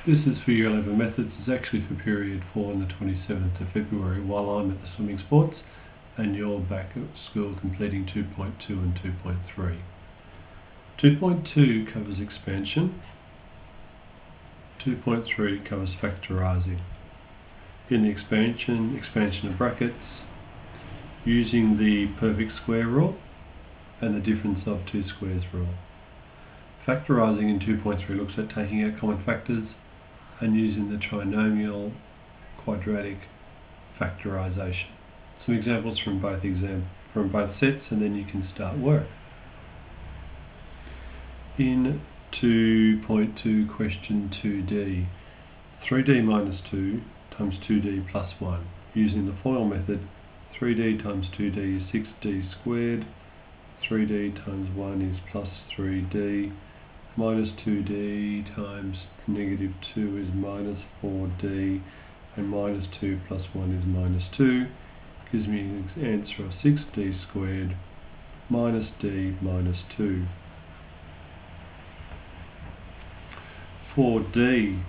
This is for Year 11 methods. It's actually for period 4 on the 27th of February while I'm at the swimming sports and you're back at school completing 2.2 and 2.3. 2.2 covers expansion. 2.3 covers factorising. In the expansion of brackets, using the perfect square rule and the difference of two squares rule. Factorising in 2.3 looks at taking out common factors and using the trinomial quadratic factorisation. Some examples from both sets, and then you can start work. In 2.2 question 2D, 3D minus 2 times 2D plus 1. Using the FOIL method, 3D times 2D is 6D squared, 3D times 1 is plus 3D, minus 2D times negative 2 is minus 4D, and minus 2 plus 1 is minus 2, gives me an answer of 6D squared minus D minus 2. For D,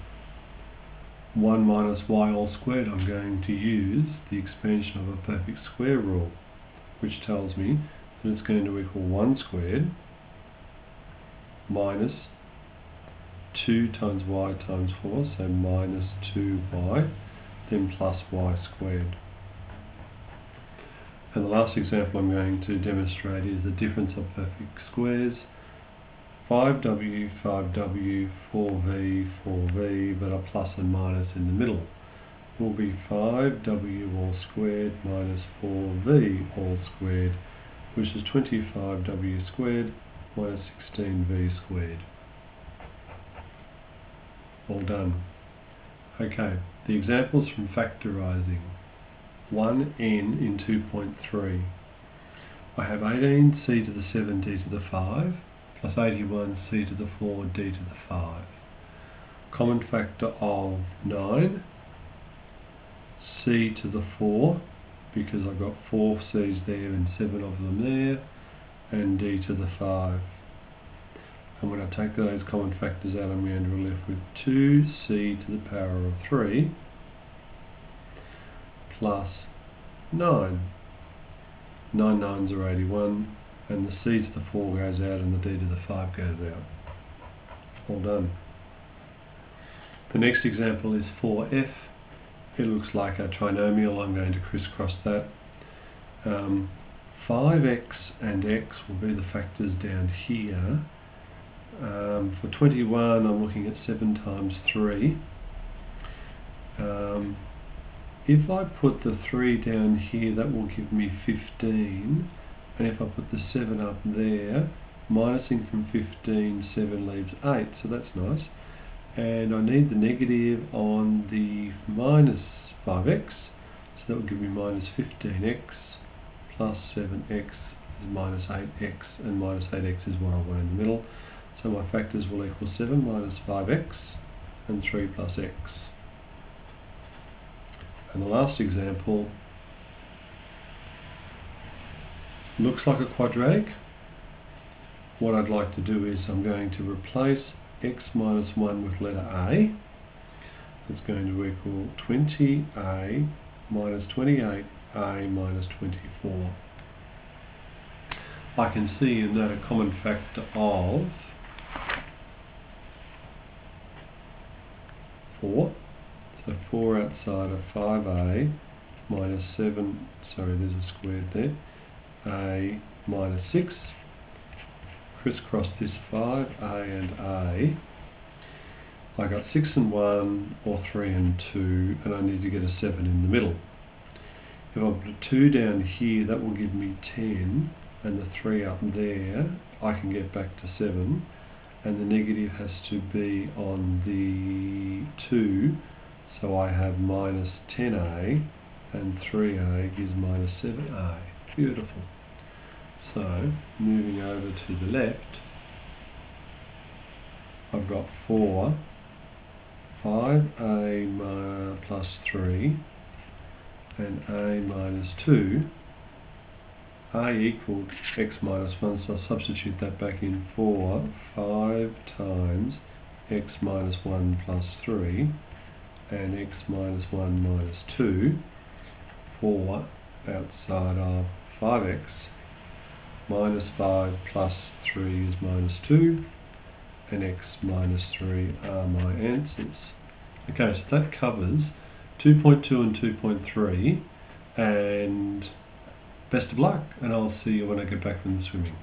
1 minus y all squared, I'm going to use the expansion of a perfect square rule, which tells me that it's going to equal 1 squared minus 2 times y times 4, so minus 2y, then plus y squared. And the last example I'm going to demonstrate is the difference of perfect squares. 5w, 5w, 4v, 4v, but a plus and minus in the middle will be 5w all squared minus 4v all squared, which is 25w squared minus 16v squared. All done. Okay, the examples from factorising. 1n in 2.3. I have 18c to the 7d to the 5 plus 81c to the 4d to the 5. Common factor of 9, c to the 4, because I've got 4 c's there and 7 of them there, and d to the 5. And when I take those common factors out, I'm going to be left with 2c to the power of 3 plus 9. 9 nines are 81, and the c to the 4 goes out and the d to the 5 goes out. All done. The next example is 4f. It looks like a trinomial. I'm going to crisscross that. 5x and x will be the factors down here. For 21, I'm looking at 7 times 3. If I put the 3 down here, that will give me 15. And if I put the 7 up there, minusing from 15, 7 leaves 8, so that's nice. And I need the negative on the minus 5x, so that will give me minus 15x plus 7x is minus 8x, and minus 8x is what I want in the middle. So my factors will equal 7 minus 5x and 3 plus x. And the last example looks like a quadratic. What I'd like to do is I'm going to replace x minus 1 with letter A. It's going to equal 20a minus 28a minus 24. I can see in that a common factor of 4. So 4 outside of 5a minus 7, sorry there's a squared there, a minus 6. Crisscross this 5a and a. I got 6 and 1 or 3 and 2, and I need to get a 7 in the middle. If I put a 2 down here, that will give me 10, and the 3 up there, I can get back to 7, and the negative has to be on the 2, so I have minus 10a, and 3a gives minus 7a. Beautiful. So, moving over to the left, I've got 4, 5a plus 3, and a minus 2. A equaled x minus 1, so I'll substitute that back in. 4, 5 times x minus 1 plus 3 and x minus 1 minus 2, 4 outside of 5x minus 5 plus 3 is minus 2, and x minus 3 are my answers. Okay, so that covers 2.2 and 2.3, and best of luck, and I'll see you when I get back from the swimming.